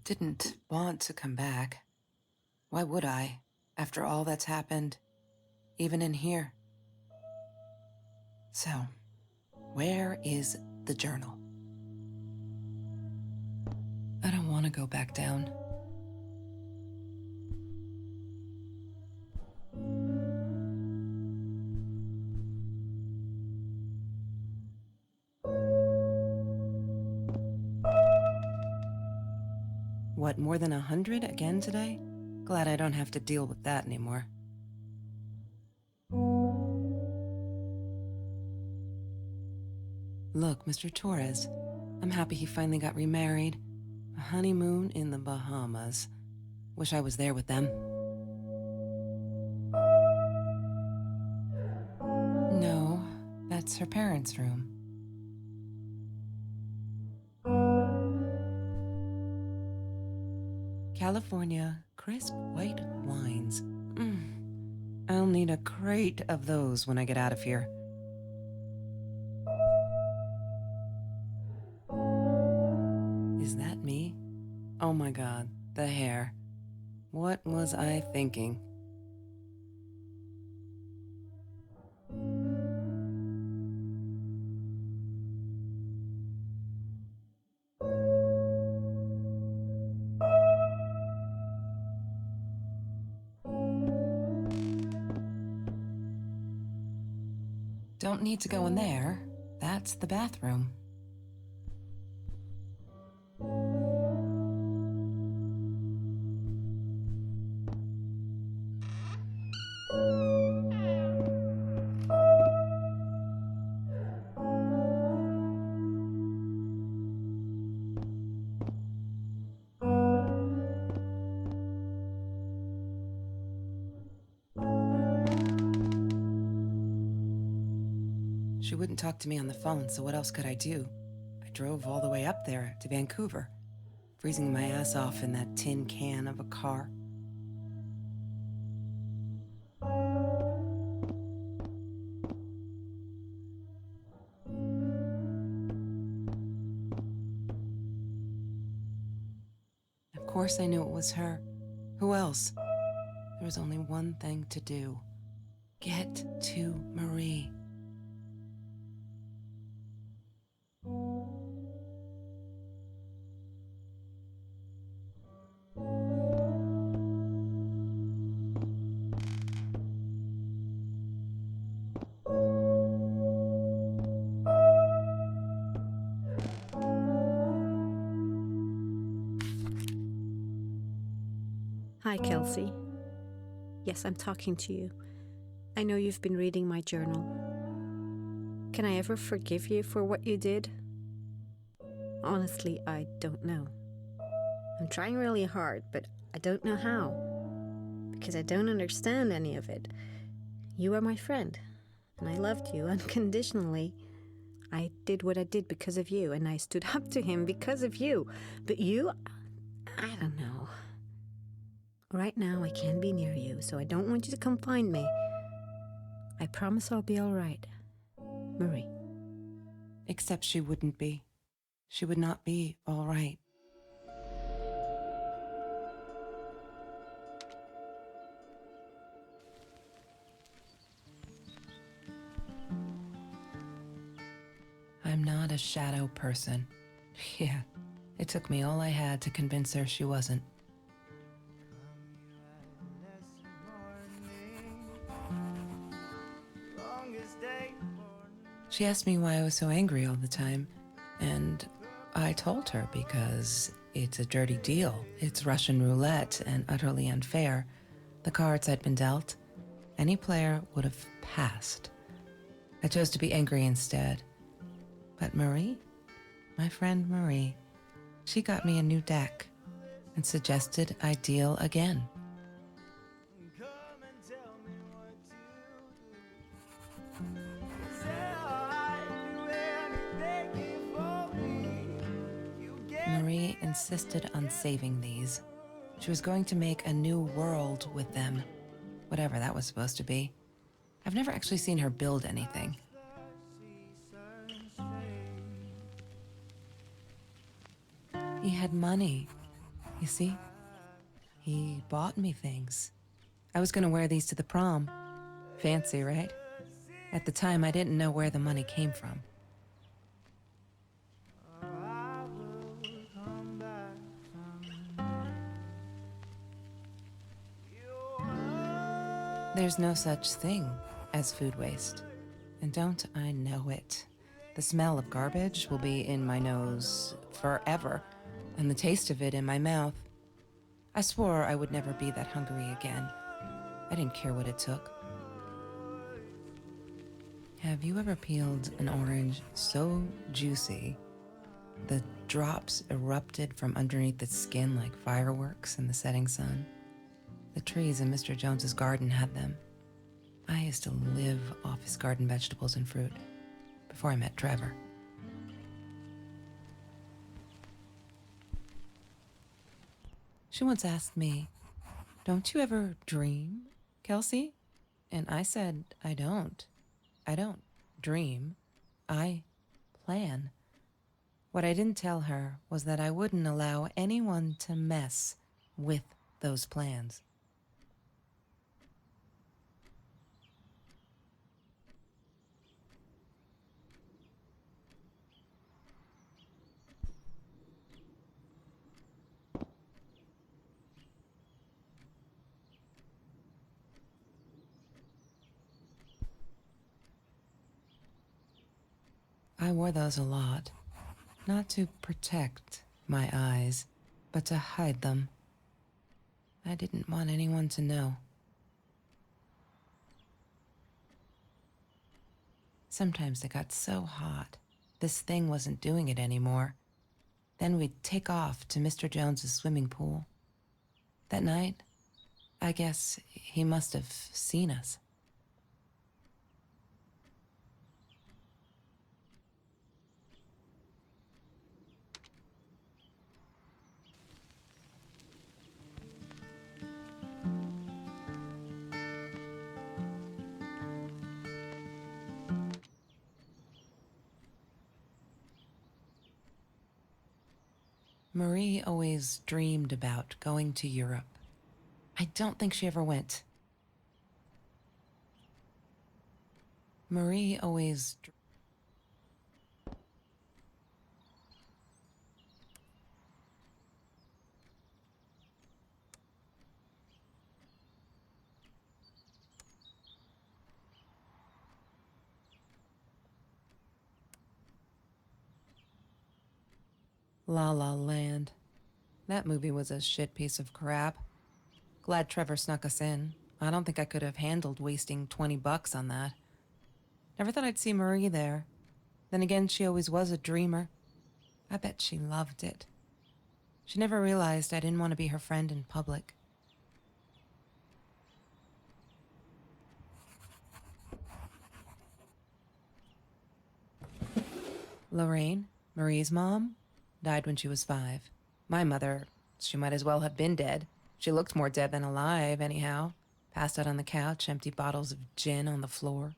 didn't want to come back. Why would I, after all that's happened, even in here? So, where is the journal? I don't want to go back down. What, more than 100 again today? Glad I don't have to deal with that anymore. Look, Mr. Torres, I'm happy he finally got remarried. A honeymoon in the Bahamas. Wish I was there with them. No, that's her parents' room. California crisp white wines. I'll need a crate of those when I get out of here. Is that me? Oh my God, the hair. What was I thinking? Don't need to go in there. That's the bathroom. She wouldn't talk to me on the phone, so what else could I do? I drove all the way up there to Vancouver, freezing my ass off in that tin can of a car. Of course I knew it was her. Who else? There was only one thing to do. Get to Marie. Hi, Kelsey. Yes, I'm talking to you. I know you've been reading my journal. Can I ever forgive you for what you did? Honestly, I don't know. I'm trying really hard, but I don't know how. Because I don't understand any of it. You are my friend, and I loved you unconditionally. I did what I did because of you, and I stood up to him because of you. But you, I don't know. Right now, I can't be near you, so I don't want you to come find me. I promise I'll be all right. Marie. Except she wouldn't be. She would not be all right. I'm not a shadow person. Yeah, it took me all I had to convince her she wasn't. She asked me why I was so angry all the time, and I told her because it's a dirty deal. It's Russian roulette and utterly unfair. The cards I'd been dealt, any player would have passed. I chose to be angry instead. But Marie, my friend Marie, she got me a new deck and suggested I deal again. Marie insisted on saving these. She was going to make a new world with them, whatever that was supposed to be. I've never actually seen her build anything. He had money. You see? He bought me things. I was gonna wear these to the prom. Fancy, right? At the time, I didn't know where the money came from. There's no such thing as food waste. And don't I know it? The smell of garbage will be in my nose forever, and the taste of it in my mouth. I swore I would never be that hungry again. I didn't care what it took. Have you ever peeled an orange so juicy the drops erupted from underneath its skin like fireworks in the setting sun? The trees in Mr. Jones's garden had them. I used to live off his garden vegetables and fruit before I met Trevor. She once asked me, "Don't you ever dream, Kelsey?" And I said, I don't. I don't dream. I plan. What I didn't tell her was that I wouldn't allow anyone to mess with those plans. I wore those a lot, not to protect my eyes, but to hide them. I didn't want anyone to know. Sometimes it got so hot, this thing wasn't doing it anymore. Then we'd take off to Mr. Jones's swimming pool. That night, I guess he must have seen us. Marie always dreamed about going to Europe. I don't think she ever went. Marie always... La La Land. That movie was a shit piece of crap. Glad Trevor snuck us in. I don't think I could have handled wasting $20 on that. Never thought I'd see Marie there. Then again, she always was a dreamer. I bet she loved it. She never realized I didn't want to be her friend in public. Lorraine, Marie's mom, died when she was 5. My mother, she might as well have been dead. She looked more dead than alive, anyhow. Passed out on the couch, empty bottles of gin on the floor.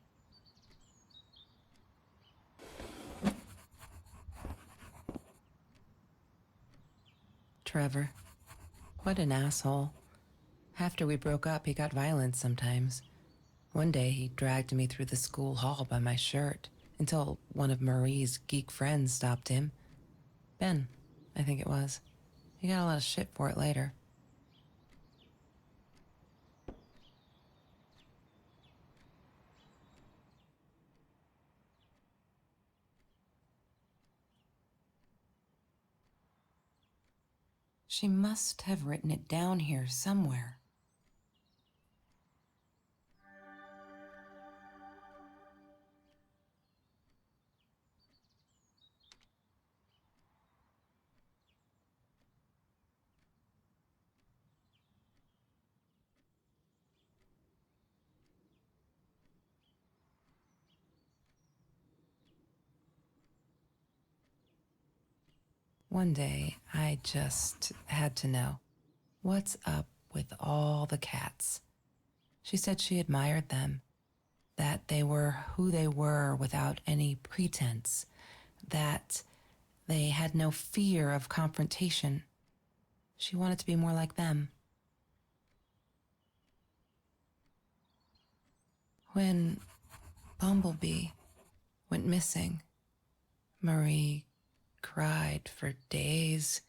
Trevor. What an asshole. After we broke up, he got violent sometimes. One day, he dragged me through the school hall by my shirt until one of Marie's geek friends stopped him. Ben, I think it was. He got a lot of shit for it later. She must have written it down here somewhere. One day, I just had to know. What's up with all the cats? She said she admired them, that they were who they were without any pretense, that they had no fear of confrontation. She wanted to be more like them. When Bumblebee went missing, Marie cried for days.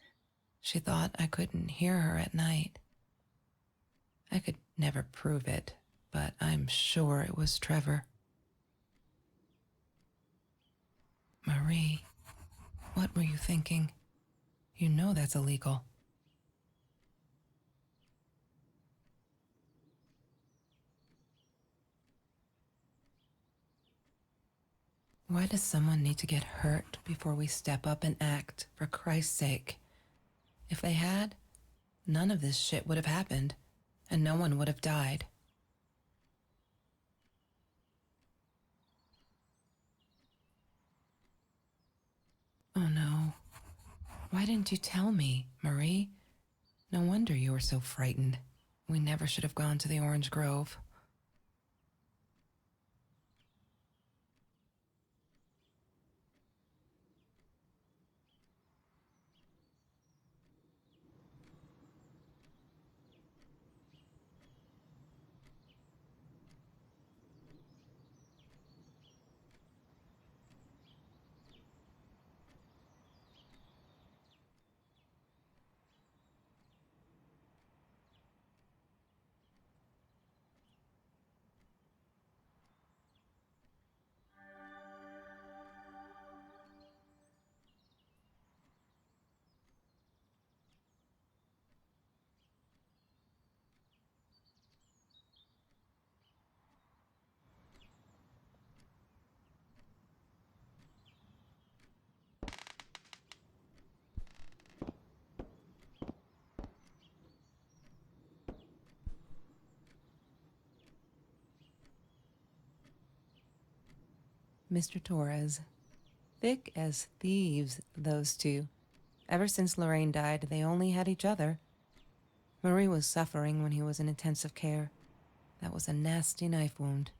She thought I couldn't hear her at night. I could never prove it, but I'm sure it was Trevor. Marie, what were you thinking? You know that's illegal. Why does someone need to get hurt before we step up and act, for Christ's sake? If they had, none of this shit would have happened, and no one would have died. Oh no. Why didn't you tell me, Marie? No wonder you were so frightened. We never should have gone to the Orange Grove. Mr. Torres. Thick as thieves, those two. Ever since Lorraine died, they only had each other. Marie was suffering when he was in intensive care. That was a nasty knife wound.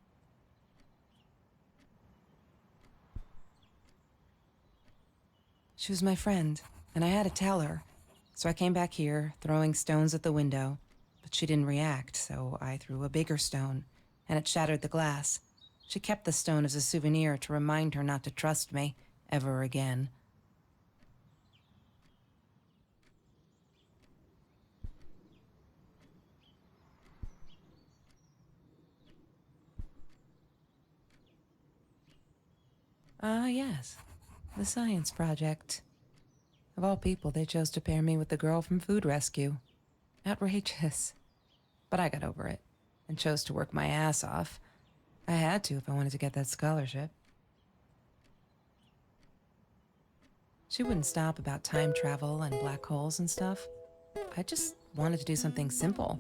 She was my friend, and I had to tell her. So I came back here, throwing stones at the window. But she didn't react, so I threw a bigger stone, and it shattered the glass. She kept the stone as a souvenir to remind her not to trust me ever again. Ah, yes. The science project. Of all people, they chose to pair me with the girl from Food Rescue. Outrageous. But I got over it, and chose to work my ass off. I had to if I wanted to get that scholarship. She wouldn't stop about time travel and black holes and stuff. I just wanted to do something simple.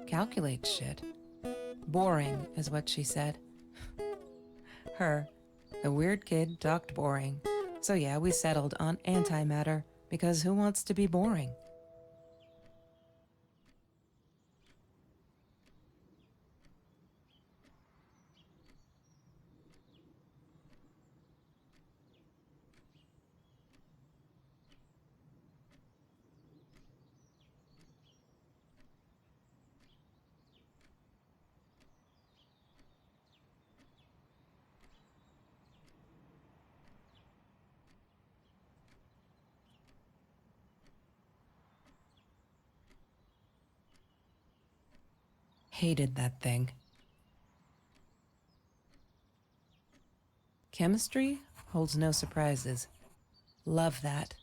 Calculate shit. Boring, is what she said. Her, the weird kid, talked boring. So yeah, we settled on antimatter, because who wants to be boring? Hated that thing. Chemistry holds no surprises. Love that.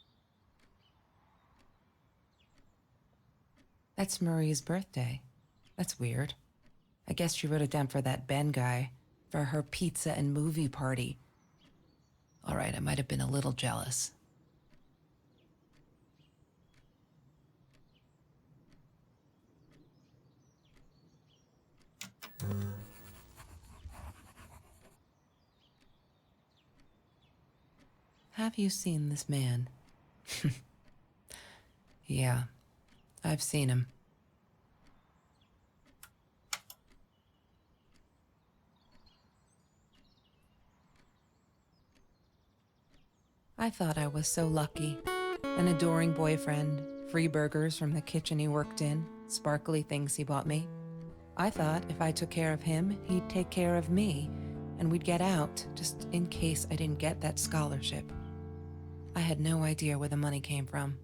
That's Marie's birthday. That's weird. I guess she wrote it down for that Ben guy, for her pizza and movie party. All right, I might have been a little jealous. Have you seen this man? Yeah, I've seen him. I thought I was so lucky. An adoring boyfriend, free burgers from the kitchen he worked in, sparkly things he bought me. I thought if I took care of him, he'd take care of me, and we'd get out, just in case I didn't get that scholarship. I had no idea where the money came from.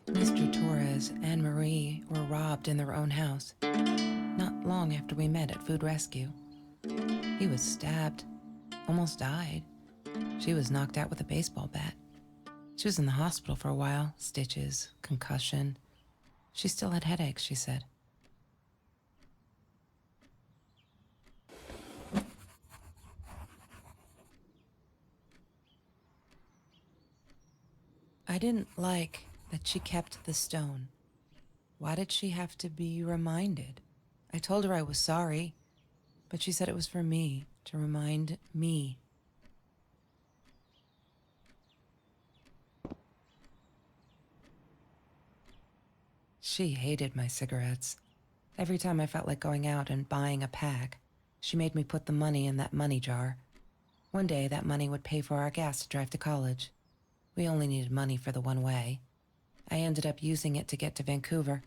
Mr. Torres and Marie were robbed in their own house, not long after we met at Food Rescue. He was stabbed, almost died. She was knocked out with a baseball bat. She was in the hospital for a while, stitches, concussion. She still had headaches, she said. I didn't like that she kept the stone. Why did she have to be reminded? I told her I was sorry, but she said it was for me, to remind me. She hated my cigarettes. Every time I felt like going out and buying a pack, she made me put the money in that money jar. One day, that money would pay for our gas to drive to college. We only needed money for the one way. I ended up using it to get to Vancouver.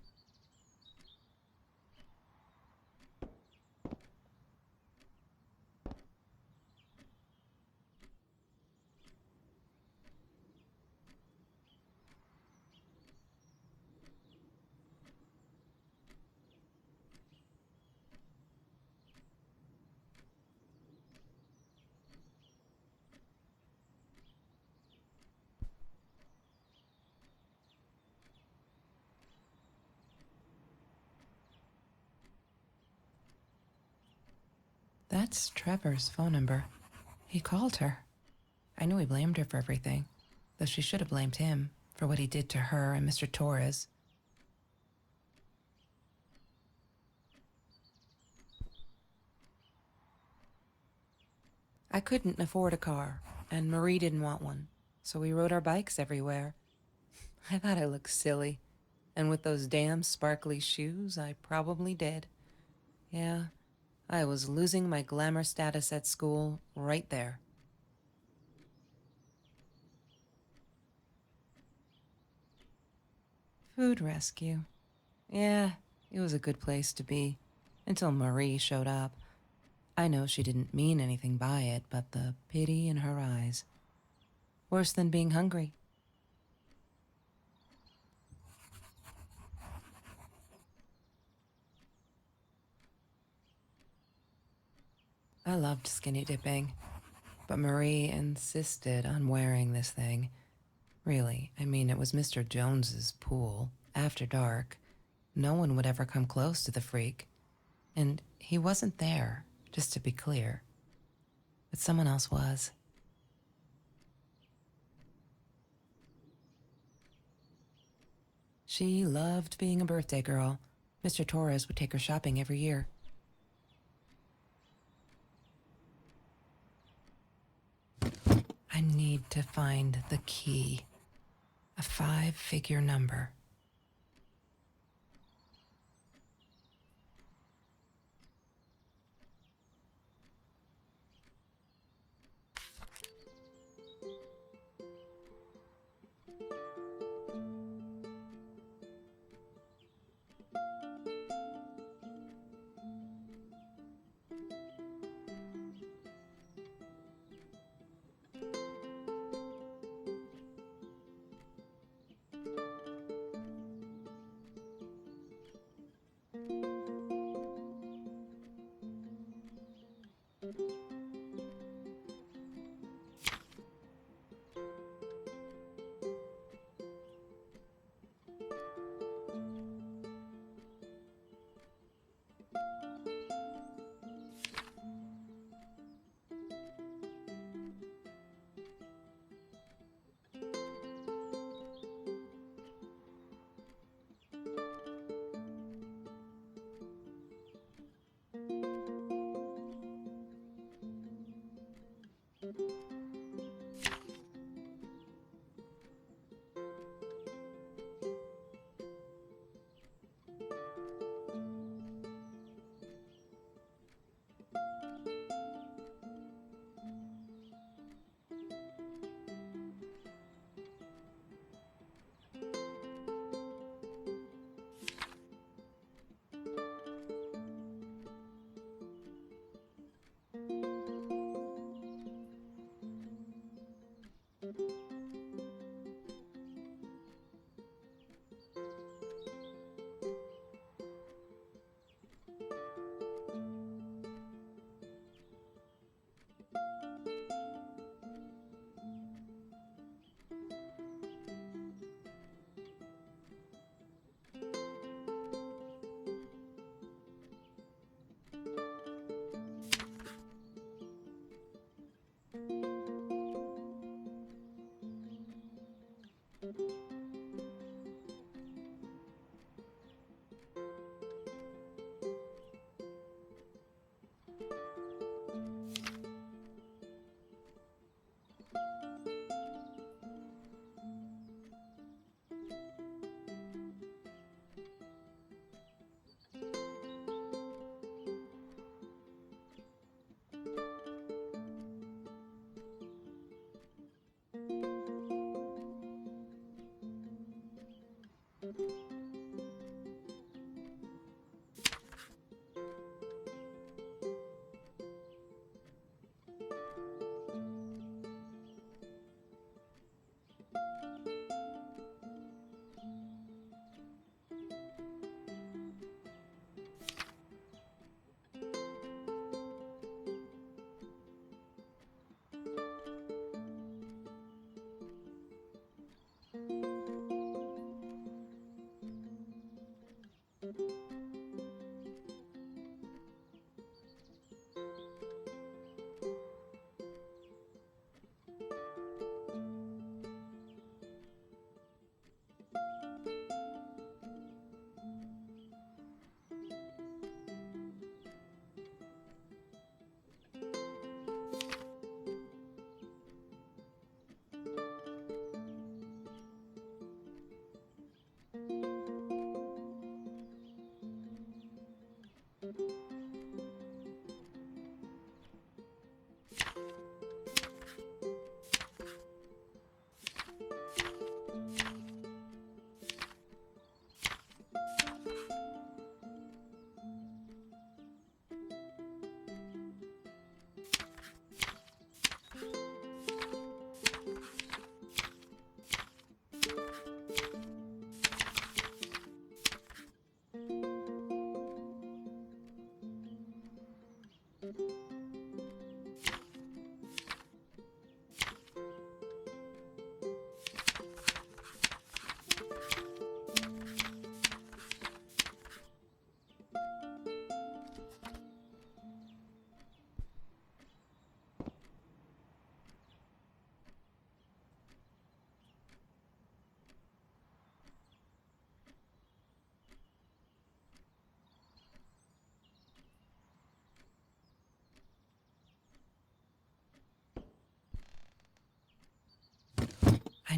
That's Trevor's phone number. He called her. I knew he blamed her for everything, though she should have blamed him for what he did to her and Mr. Torres. I couldn't afford a car, and Marie didn't want one, so we rode our bikes everywhere. I thought I looked silly, and with those damn sparkly shoes, I probably did. Yeah, I was losing my glamour status at school right there. Food rescue. Yeah, it was a good place to be, until Marie showed up. I know she didn't mean anything by it, but the pity in her eyes. Worse than being hungry. I loved skinny dipping, but Marie insisted on wearing this thing. Really, I mean, it was Mr. Jones's pool, after dark. No one would ever come close to the freak. And he wasn't there, just to be clear. But someone else was. She loved being a birthday girl. Mr. Torres would take her shopping every year. I need to find the key. A 5-figure number.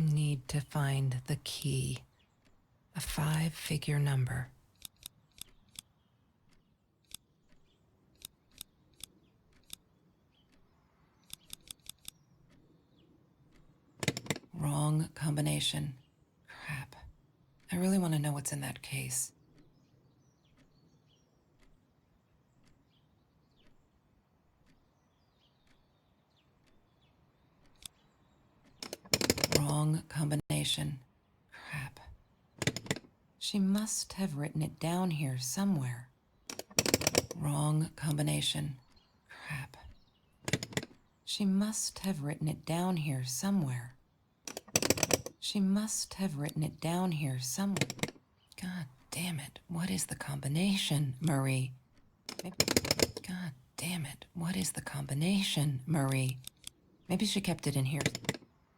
need to find the key. A 5-figure number. Wrong combination. Crap. I really want to know what's in that case. Wrong combination. Crap. She must have written it down here somewhere. Wrong combination. Crap. She must have written it down here somewhere. She must have written it down here somewhere. God damn it. What is the combination, Marie? God damn it. What is the combination, Marie? Maybe she kept it in here.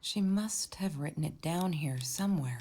She must have written it down here somewhere.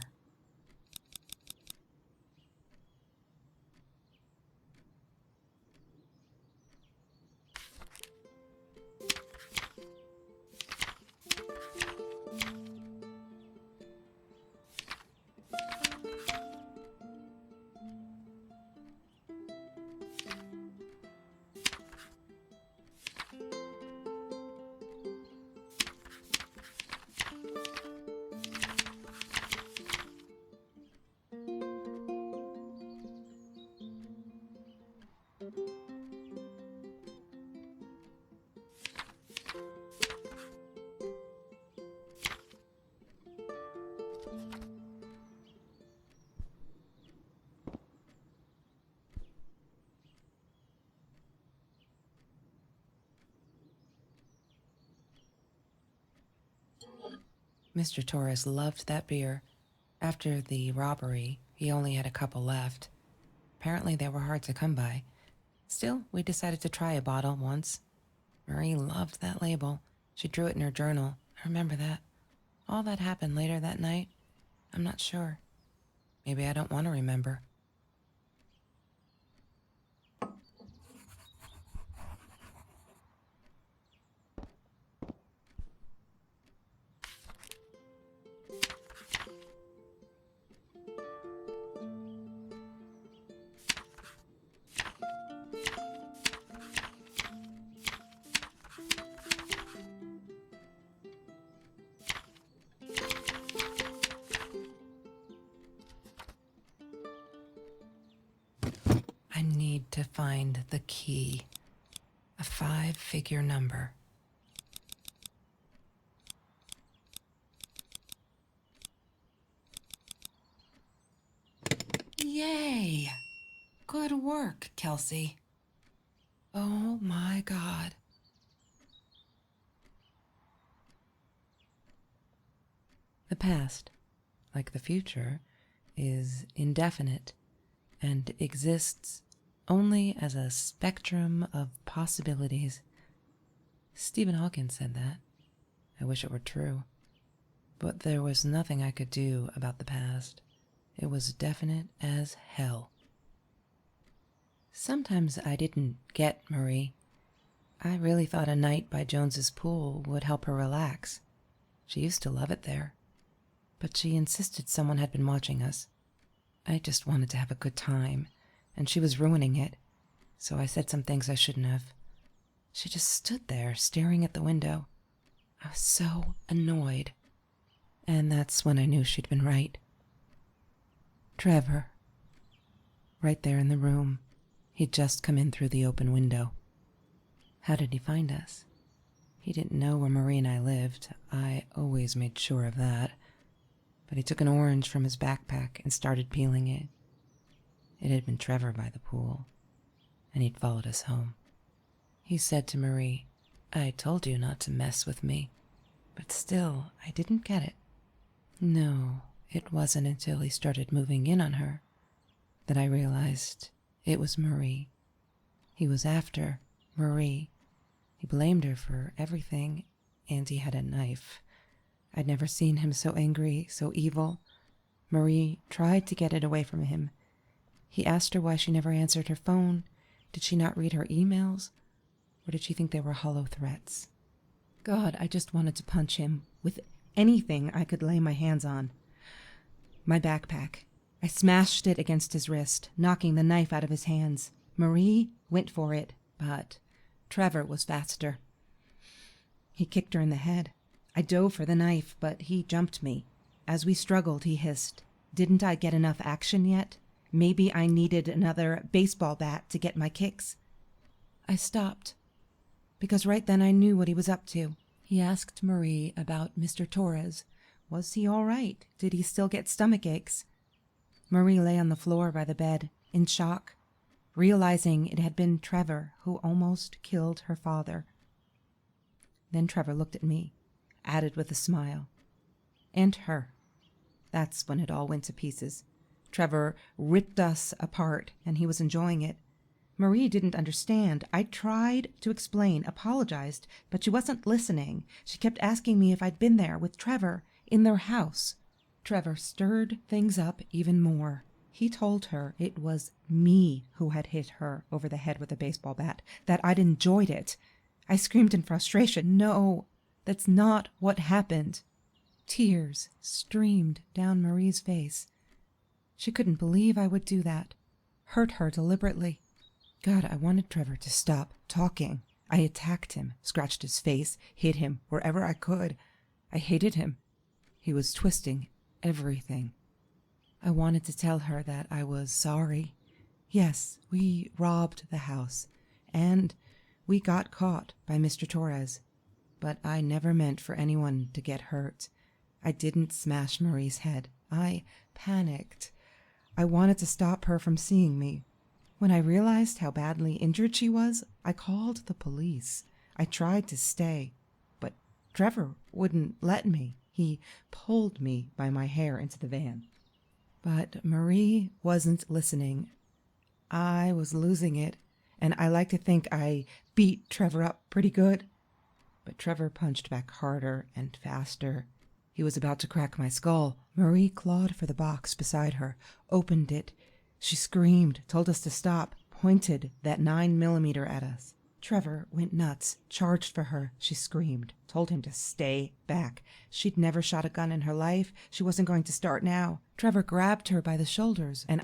Mr. Torres loved that beer. After the robbery, he only had a couple left. Apparently they were hard to come by. Still, we decided to try a bottle once. Marie loved that label. She drew it in her journal. I remember that. All that happened later that night, I'm not sure. Maybe I don't want to remember. I need to find the key. A 5-figure number. Yay! Good work, Kelsey. Oh my God. The past, like the future, is indefinite and exists only as a spectrum of possibilities. Stephen Hawking said that. I wish it were true. But there was nothing I could do about the past. It was definite as hell. Sometimes I didn't get Marie. I really thought a night by Jones's pool would help her relax. She used to love it there. But she insisted someone had been watching us. I just wanted to have a good time, and she was ruining it, so I said some things I shouldn't have. She just stood there, staring at the window. I was so annoyed. And that's when I knew she'd been right. Trevor. Right there in the room. He'd just come in through the open window. How did he find us? He didn't know where Marie and I lived. I always made sure of that. But he took an orange from his backpack and started peeling it. It had been Trevor by the pool, and he'd followed us home. He said to Marie, "I told you not to mess with me." But still, I didn't get it. No, it wasn't until he started moving in on her that I realized it was Marie. He was after Marie. He blamed her for everything, and he had a knife. I'd never seen him so angry, so evil. Marie tried to get it away from him. He asked her why she never answered her phone. Did she not read her emails? Or did she think they were hollow threats? God, I just wanted to punch him with anything I could lay my hands on. My backpack. I smashed it against his wrist, knocking the knife out of his hands. Marie went for it, but Trevor was faster. He kicked her in the head. I dove for the knife, but he jumped me. As we struggled, he hissed, "Didn't I get enough action yet? Maybe I needed another baseball bat to get my kicks." I stopped, because right then I knew what he was up to. He asked Marie about Mr. Torres. Was he all right? Did he still get stomach aches? Marie lay on the floor by the bed, in shock, realizing it had been Trevor who almost killed her father. Then Trevor looked at me, added with a smile, "And her." That's when it all went to pieces. Trevor ripped us apart, and he was enjoying it. Marie didn't understand. I tried to explain, apologized, but she wasn't listening. She kept asking me if I'd been there with Trevor in their house. Trevor stirred things up even more. He told her it was me who had hit her over the head with a baseball bat, that I'd enjoyed it. I screamed in frustration, "No, that's not what happened." Tears streamed down Marie's face. She couldn't believe I would do that, hurt her deliberately. God, I wanted Trevor to stop talking. I attacked him, scratched his face, hit him wherever I could. I hated him. He was twisting everything. I wanted to tell her that I was sorry. Yes, we robbed the house, and we got caught by Mr. Torres, but I never meant for anyone to get hurt. I didn't smash Marie's head. I panicked. I wanted to stop her from seeing me. When I realized how badly injured she was, I called the police. I tried to stay, but Trevor wouldn't let me. He pulled me by my hair into the van. But Marie wasn't listening. I was losing it, and I like to think I beat Trevor up pretty good. But Trevor punched back harder and faster. He was about to crack my skull. Marie clawed for the box beside her, opened it. She screamed, told us to stop, pointed that 9mm at us. Trevor went nuts, charged for her. She screamed, told him to stay back. She'd never shot a gun in her life. She wasn't going to start now. Trevor grabbed her by the shoulders and...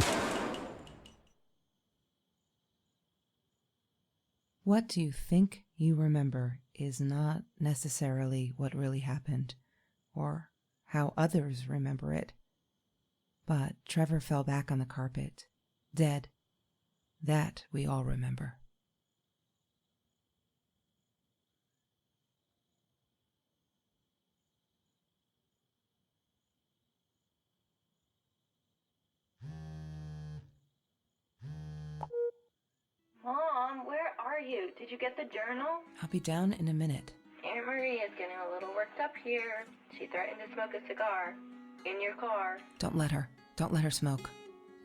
What you think you remember is not necessarily what really happened, or how others remember it. But Trevor fell back on the carpet, dead. That we all remember. Mom, where are you? Did you get the journal? I'll be down in a minute. Aunt Marie is getting a little worked up here. She threatened to smoke a cigar. In your car. Don't let her. Don't let her smoke.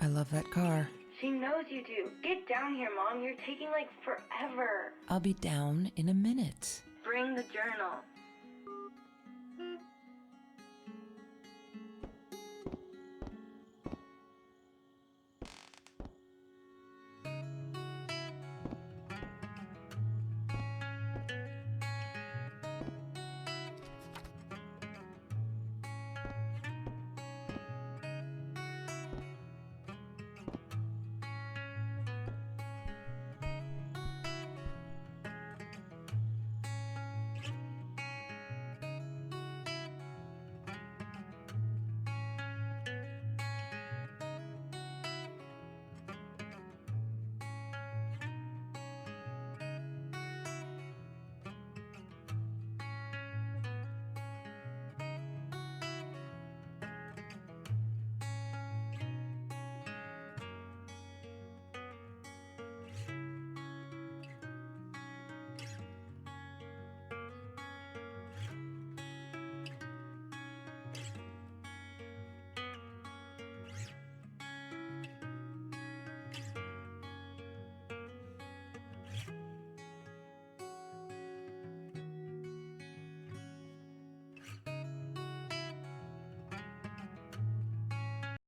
I love that car. She knows you do. Get down here, Mom. You're taking like forever. I'll be down in a minute. Bring the journal.